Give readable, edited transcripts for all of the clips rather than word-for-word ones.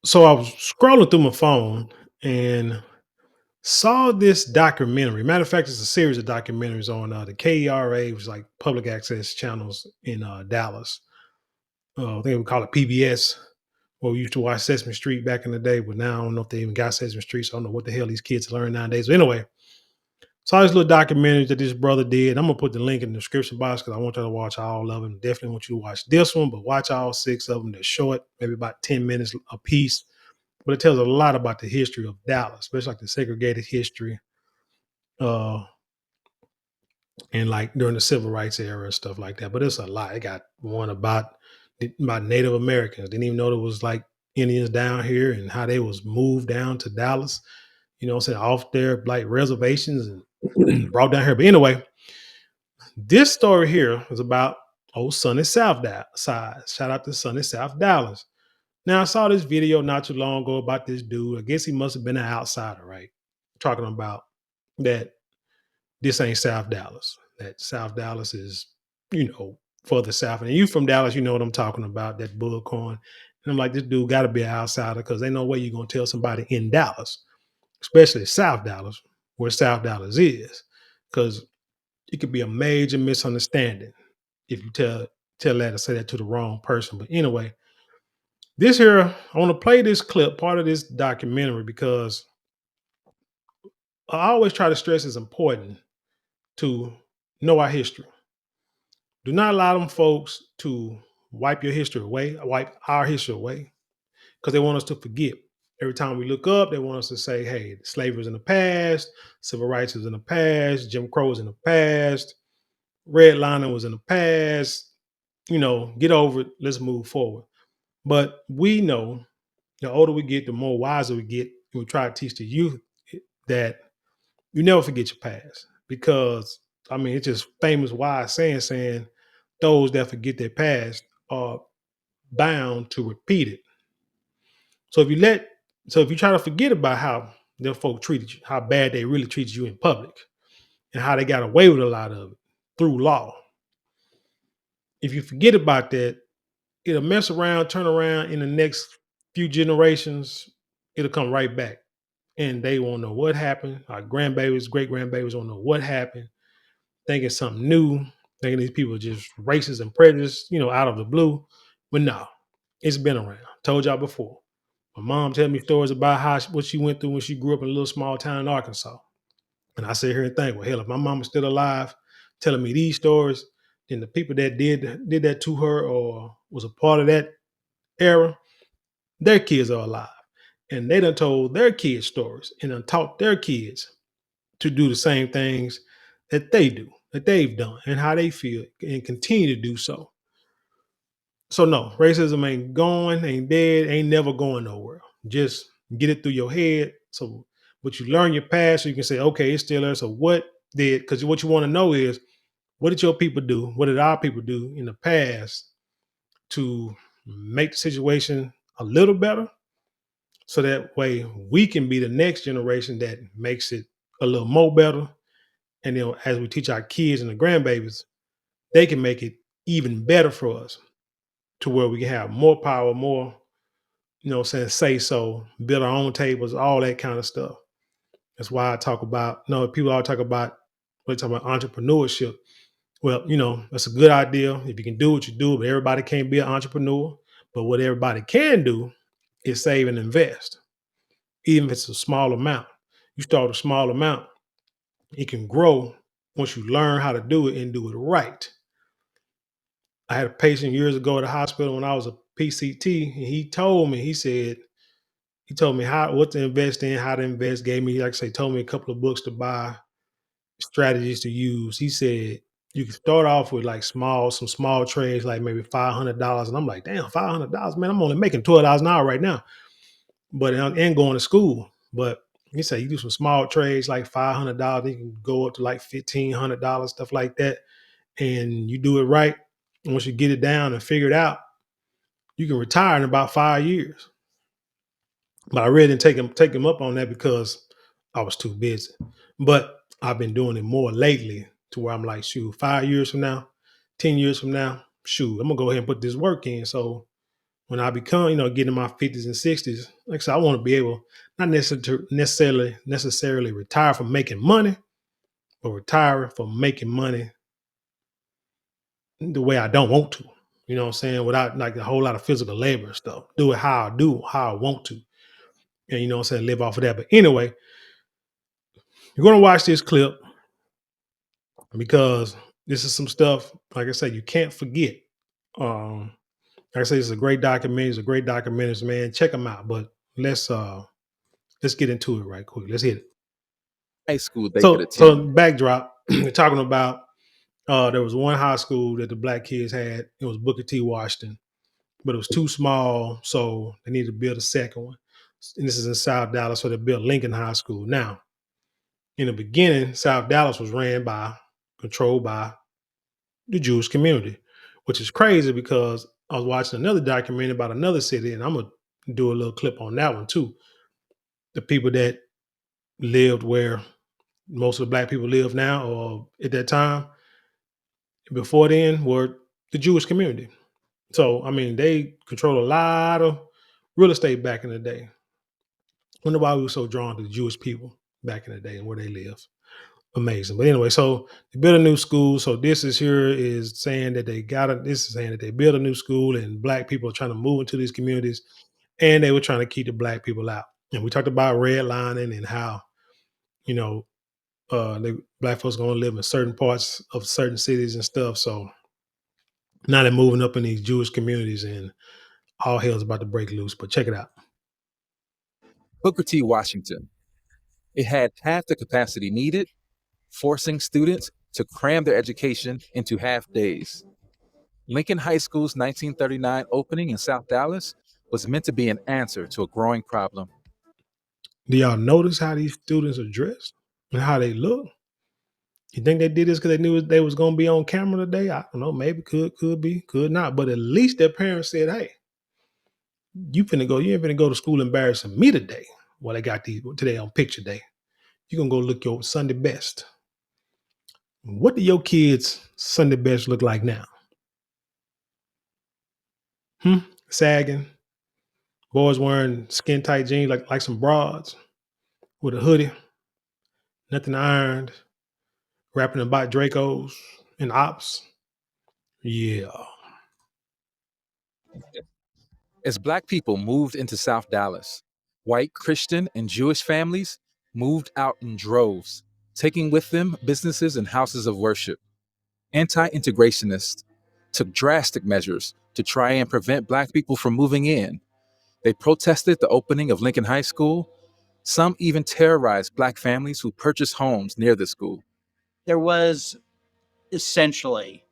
So I was scrolling through my phone and saw this documentary. Matter of fact, it's a series of documentaries on the KERA, which is like public access channels in Dallas. I think we call it PBS. Well, we used to watch Sesame Street back in the day, but now I don't know if they even got Sesame Street. So I don't know what the hell these kids learn nowadays. But anyway, saw this little documentary that this brother did. I'm gonna put the link in the description box because I want you to watch all of them. Definitely want you to watch this one, but watch all six of them. They're short, maybe about 10 minutes a piece, but it tells a lot about the history of Dallas, especially like the segregated history, uh, and like during the civil rights era and stuff like that. But it's a lot. It got one about Native Americans. Didn't even know there was like Indians down here and how they was moved down to Dallas. You know, what I'm saying off their like reservations and brought down here. But anyway, this story here is about old sunny Side. Shout out to sunny South Dallas. Now I saw this video not too long ago about this dude. I guess he must have been an outsider, right? Talking about that this ain't South Dallas. That South Dallas is, further south. And you from Dallas, you know what I'm talking about, that bullcorn. And I'm like, this dude got to be an outsider because ain't no way you're going to tell somebody in Dallas, especially South Dallas, where South Dallas is. Because it could be a major misunderstanding if you tell that or say that to the wrong person. But anyway, this here, I want to play this clip, part of this documentary, because I always try to stress it's important to know our history. Do not allow them folks to wipe your history away, wipe our history away, because they want us to forget. Every time we look up, they want us to say, hey, slavery is in the past, civil rights is in the past, Jim Crow is in the past, redlining was in the past, get over it, let's move forward. But we know the older we get, the more wiser we get. And we try to teach the youth that you never forget your past because, I mean, it's just famous wise saying those that forget their past are bound to repeat it. So if you try to forget about how their folk treated you, how bad they really treated you in public, and how they got away with a lot of it through law, if you forget about that, it'll mess around, turn around in the next few generations, it'll come right back. And they won't know what happened. Our grandbabies, great grandbabies won't know what happened, thinking something new, thinking these people are just racist and prejudiced, out of the blue. But no, it's been around. Told y'all before. My mom tell me stories about what she went through when she grew up in a little small town in Arkansas. And I sit here and think, well, hell, if my mama's still alive telling me these stories, then the people that did that to her or was a part of that era, their kids are alive. And they done told their kids stories and done taught their kids to do the same things that they do, that they've done, and how they feel and continue to do so. So no, racism ain't going, ain't dead, ain't never going nowhere. Just get it through your head. So but you learn your past, so you can say, okay, it's still there. So what did, because what you want to know is, what did your people do? What did our people do in the past to make the situation a little better? So that way we can be the next generation that makes it a little more better. And then as we teach our kids and the grandbabies, they can make it even better for us to where we can have more power, more, saying say so, build our own tables, all that kind of stuff. That's why I talk about, people all talk about, we talk about entrepreneurship. Well, that's a good idea if you can do what you do, but everybody can't be an entrepreneur. But what everybody can do is save and invest, even if it's a small amount. You start a small amount, it can grow once you learn how to do it and do it right. I had a patient years ago at the hospital when I was a PCT, and he told me what to invest in, how to invest, gave me, like I say, told me a couple of books to buy, strategies to use. He said you can start off with like some small trades, like maybe $500. And I'm like, damn, $500, man, I'm only making $12 an hour right now. But and going to school. But he said you do some small trades like $500, you can go up to like $1,500, stuff like that. And you do it right. And once you get it down and figure it out, you can retire in about 5 years. But I really didn't take him up on that because I was too busy. But I've been doing it more lately to where I'm like, shoot, 5 years from now, 10 years from now, shoot, I'm gonna go ahead and put this work in. So when I become, get in my 50s and 60s, like I said, I want to be able, not necessarily retire from making money, but retire from making money the way I don't want to. You know what I'm saying? Without like a whole lot of physical labor and stuff. Do it how I want to. And you know what I'm saying, live off of that. But anyway, you're gonna watch this clip because this is some stuff, like I said, you can't forget. Um, like I say, it's a great documentary, it's a great documentary, man. Check them out. But let's get into it right quick. Let's hit it. High school they could So attend. backdrop, we're talking about there was one high school that the black kids had. It was Booker T. Washington, but it was too small, so they needed to build a second one. And this is in South Dallas, so they built Lincoln High School. Now, in the beginning, South Dallas was controlled by the Jewish community, which is crazy because I was watching another documentary about another city, and I'm gonna do a little clip on that one too. The people that lived where most of the black people live now, or at that time, before then, were the Jewish community. So, I mean, they control a lot of real estate back in the day. Wonder why we were so drawn to the Jewish people back in the day and where they live. Amazing. But anyway, so they built a new school. So this is here is saying that this is saying that they built a new school and black people are trying to move into these communities and they were trying to keep the black people out. And we talked about redlining and how, you know, black folks going to live in certain parts of certain cities and stuff. So now they're moving up in these Jewish communities and all hell's about to break loose. But check it out. Booker T. Washington. It had half the capacity needed, forcing students to cram their education into half days. Lincoln High School's 1939 opening in South Dallas was meant to be an answer to a growing problem. Do y'all notice how these students are dressed and how they look? You think they did this because they knew they was going to be on camera today? I don't know. Maybe could be, could not. But at least their parents said, "Hey, you ain't finna go to school embarrassing me today." Well, they got these today on picture day. You gonna go look your Sunday best. What do your kids' Sunday best look like now? Sagging, boys wearing skin tight jeans like some broads with a hoodie, nothing ironed, rapping about Dracos and ops. Yeah. As Black people moved into South Dallas, white Christian and Jewish families moved out in droves, taking with them businesses and houses of worship. Anti-integrationists took drastic measures to try and prevent Black people from moving in. They protested the opening of Lincoln High School. Some even terrorized Black families who purchased homes near the school. There was essentially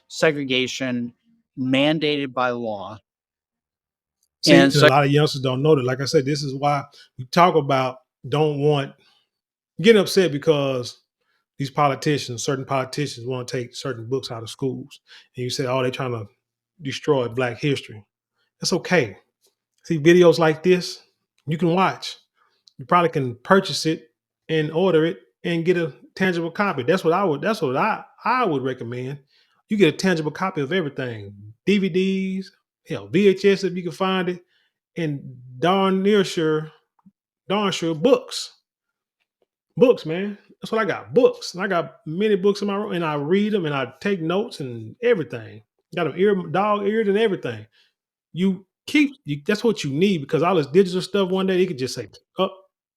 segregation mandated by law. See, And and a so lot of youngsters don't know that. Like I said, this is why we talk about don't want getting upset because these certain politicians want to take certain books out of schools. And you say, oh, they're trying to destroy Black history. That's okay. See, videos like this, you can watch. You probably can purchase it and order it and get a tangible copy. That's what I would recommend. You get a tangible copy of everything. DVDs, hell, VHS if you can find it, and darn sure books. Books, man. That's what I got. Books. And I got many books in my room, and I read them and I take notes and everything. Got them dog ears and everything. That's what you need because all this digital stuff one day, they could just say, oh,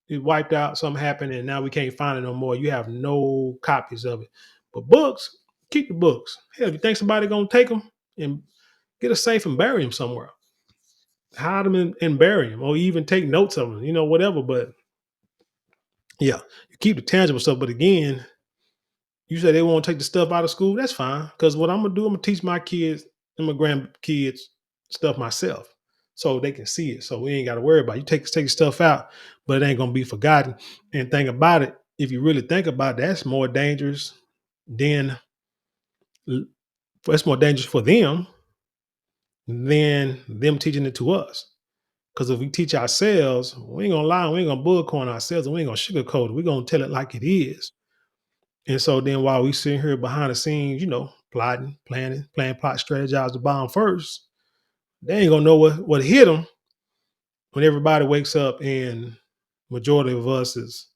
it wiped out, something happened, and now we can't find it no more. You have no copies of it. But books, keep the books. Hell, you think somebody gonna take them and get a safe and bury them somewhere? Hide them and bury them, or even take notes of them, whatever. But yeah, you keep the tangible stuff. But again, you say they won't take the stuff out of school. That's fine. Because what I'm gonna do, I'm gonna teach my kids and my grandkids stuff myself, so they can see it. So we ain't got to worry about it. You take your stuff out, but it ain't gonna be forgotten. And think about it. If you really think about it, that's more dangerous than that's more dangerous for them than them teaching it to us. Because if we teach ourselves, we ain't gonna lie, we ain't gonna bullcorn ourselves, and we ain't gonna sugarcoat it. We're gonna tell it like it is. And so then while we sitting here behind the scenes, plotting, planning, plan, plot, strategize to bomb first, They ain't gonna know what hit them when everybody wakes up and majority of us is,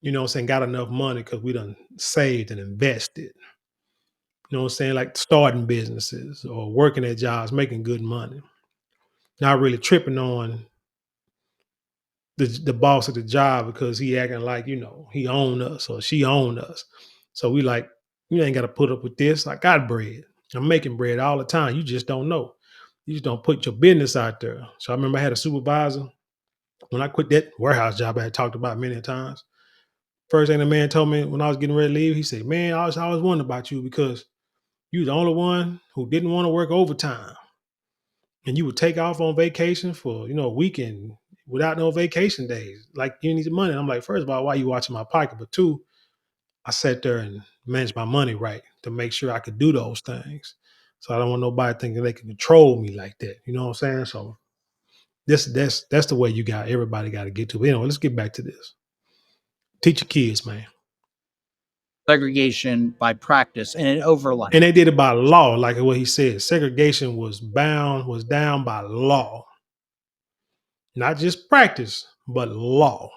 got enough money because we done saved and invested. You know what I'm saying? Like starting businesses or working at jobs, making good money. Not really tripping on the boss at the job because he acting like, he own us or she own us. So we like, you ain't got to put up with this. I got bread. I'm making bread all the time. You just don't know. You just don't put your business out there. So I remember I had a supervisor when I quit that warehouse job I had talked about many times. First thing the man told me when I was getting ready to leave, he said, "Man, I was wondering about you because you the only one who didn't want to work overtime. And you would take off on vacation for, a weekend without no vacation days. Like you need the money." And I'm like, first of all, why you watching my pocket? But two, I sat there and managed my money right to make sure I could do those things. So I don't want nobody thinking they can control me like that. You know what I'm saying? So that's the way everybody got to get to. But anyway, let's get back to this. Teach your kids, man. Segregation by practice, and it overlaps. And they did it by law, like what he said. Segregation was down by law. Not just practice, but law.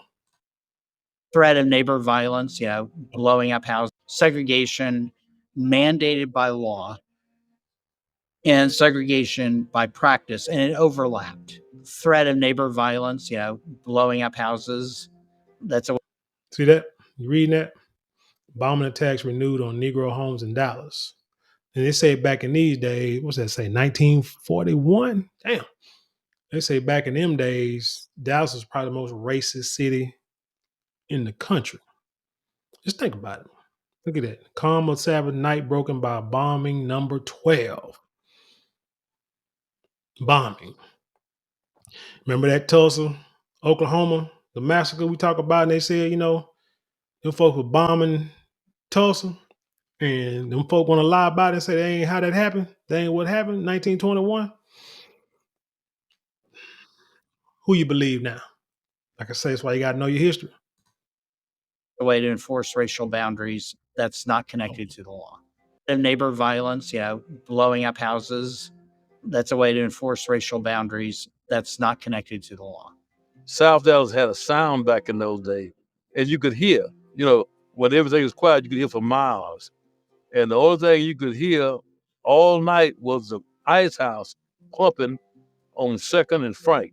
Threat of neighbor violence, blowing up houses, segregation mandated by law, and segregation by practice, and it overlapped. Threat of neighbor violence, blowing up houses. See that? You reading that? Bombing attacks renewed on Negro homes in Dallas. And they say back in these days, what's that say, 1941? Damn. They say back in them days, Dallas was probably the most racist city in the country. Just think about it. Look at that. Calm of Sabbath night broken by bombing number 12. Bombing. Remember that Tulsa, Oklahoma, the massacre we talk about? And they said, them folks were bombing Tulsa. And them folk want to lie about it and say that ain't how that happened. That ain't what happened, 1921. Who you believe now? Like I say, that's why you got to know your history. A way to enforce racial boundaries that's not connected to the law. And neighbor violence, blowing up houses. That's a way to enforce racial boundaries that's not connected to the law. South Dallas had a sound back in those days, and you could hear, when everything was quiet, you could hear for miles. And the only thing you could hear all night was the ice house pumping on Second and Frank.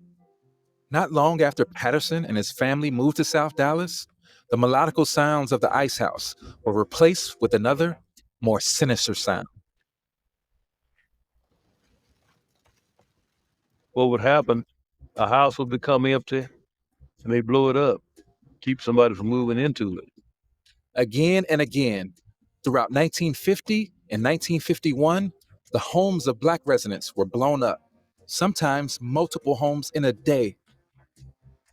Not long after Patterson and his family moved to South Dallas, the melodical sounds of the ice house were replaced with another, more sinister sound. What would happen? A house would become empty, and they blow it up, keep somebody from moving into it. Again and again, throughout 1950 and 1951, the homes of Black residents were blown up, sometimes multiple homes in a day.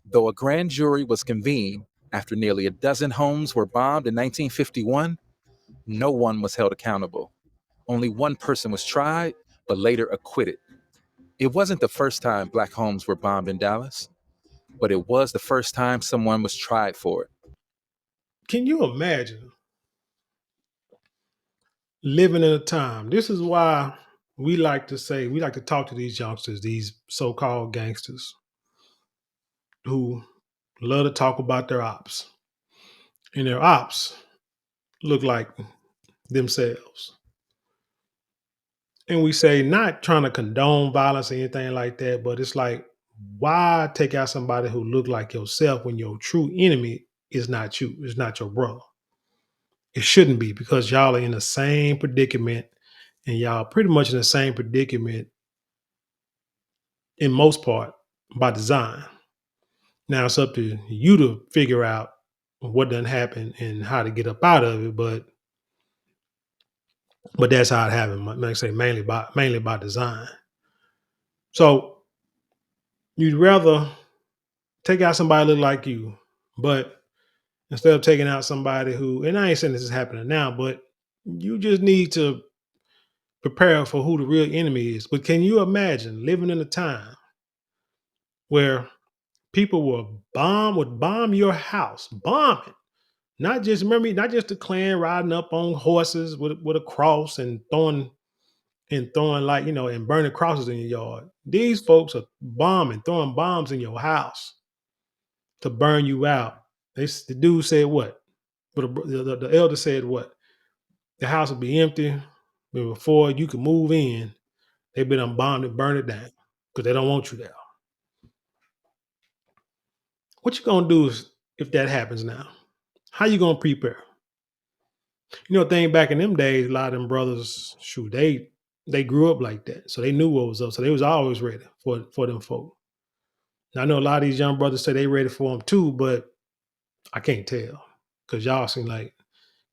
Though a grand jury was convened after nearly a dozen homes were bombed in 1951, no one was held accountable. Only one person was tried, but later acquitted. It wasn't the first time Black homes were bombed in Dallas, but it was the first time someone was tried for it. Can you imagine living in a time? This is why we like to talk to these youngsters, these so-called gangsters who love to talk about their ops. And their ops look like themselves. And we say not trying to condone violence or anything like that, but it's like, why take out somebody who look like yourself when your true enemy is not you, it's not your brother? It shouldn't be, because y'all are in the same predicament, and y'all pretty much in the same predicament in most part by design. Now it's up to you to figure out what done happened and how to get up out of it, but that's how it happened. Like I say, mainly by design. So you'd rather take out somebody look like you, but instead of taking out somebody who, and I ain't saying this is happening now, but you just need to prepare for who the real enemy is. But can you imagine living in a time where people would bomb your house, bomb it? Not just, remember, not just the Klan riding up on horses with a cross and throwing and throwing and burning crosses in your yard. These folks are bombing, throwing bombs in your house to burn you out. The dude said what? But the elder said what? The house will be empty, but before you can move in, they've been unbombed and burned it down because they don't want you there. What you gonna do if that happens now? How you gonna prepare? Thing back in them days, a lot of them brothers, shoot, they grew up like that, so they knew what was up, so they was always ready for them folk. Now, I know a lot of these young brothers say they ready for them too, but I can't tell because y'all seem like,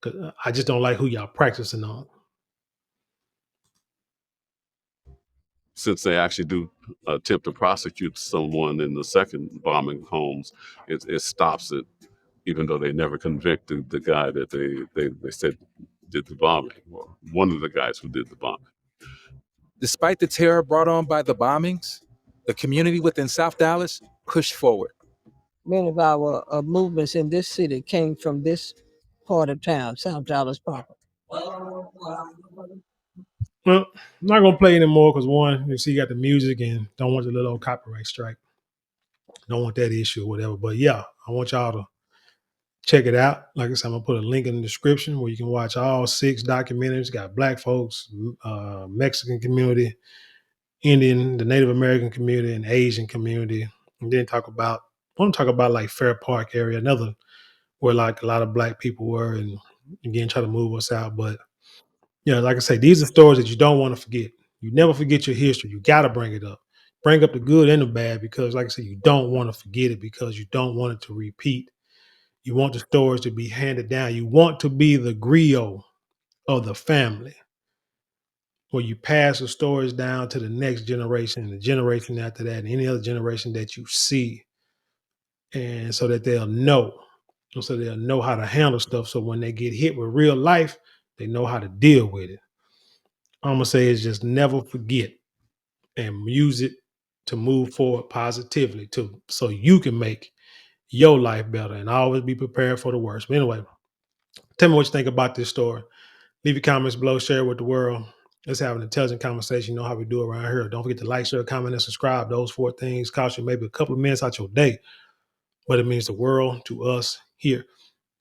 cause I just don't like who y'all practicing on. Since they actually do attempt to prosecute someone in the second bombing homes, it stops it, even though they never convicted the guy that they said did the bombing, or one of the guys who did the bombing. Despite the terror brought on by the bombings, the community within South Dallas pushed forward. Many of our movements in this city came from this part of town, South Dallas proper. Well, I'm not gonna play anymore because one, you see, you got the music and don't want the little old copyright strike. Don't want that issue or whatever. But yeah, I want y'all to check it out. Like I said, I'm gonna put a link in the description where you can watch all 6 documentaries. Got Black folks, Mexican community, Indian, the Native American community, and Asian community. And then I want to talk about like Fair Park area, another where like a lot of Black people were, and again try to move us out. But yeah, like I say, these are stories that you don't want to forget. You never forget your history. You got to bring it up. Bring up the good and the bad because, like I said, you don't want to forget it because you don't want it to repeat. You want the stories to be handed down. You want to be the griot of the family where you pass the stories down to the next generation and the generation after that and any other generation that you see. And so that they'll know. So they'll know how to handle stuff. So when they get hit with real life, they know how to deal with it. I'm gonna say is just never forget and use it to move forward positively so you can make your life better and always be prepared for the worst. But anyway, tell me what you think about this story. Leave your comments below, share it with the world. Let's have an intelligent conversation. You know how we do around here. Don't forget to like, share, comment, and subscribe. Those 4 things cost you maybe a couple of minutes out your day, but it means the world to us here.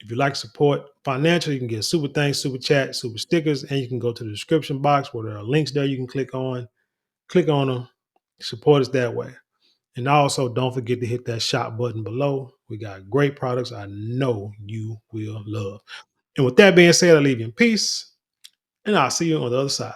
If you like support financially, you can get super thanks, super chat, super stickers, and you can go to the description box where there are links there you can click on them, support us that way. And also don't forget to hit that shop button below. We got great products I know you will love. And with that being said, I leave you in peace, and I'll see you on the other side.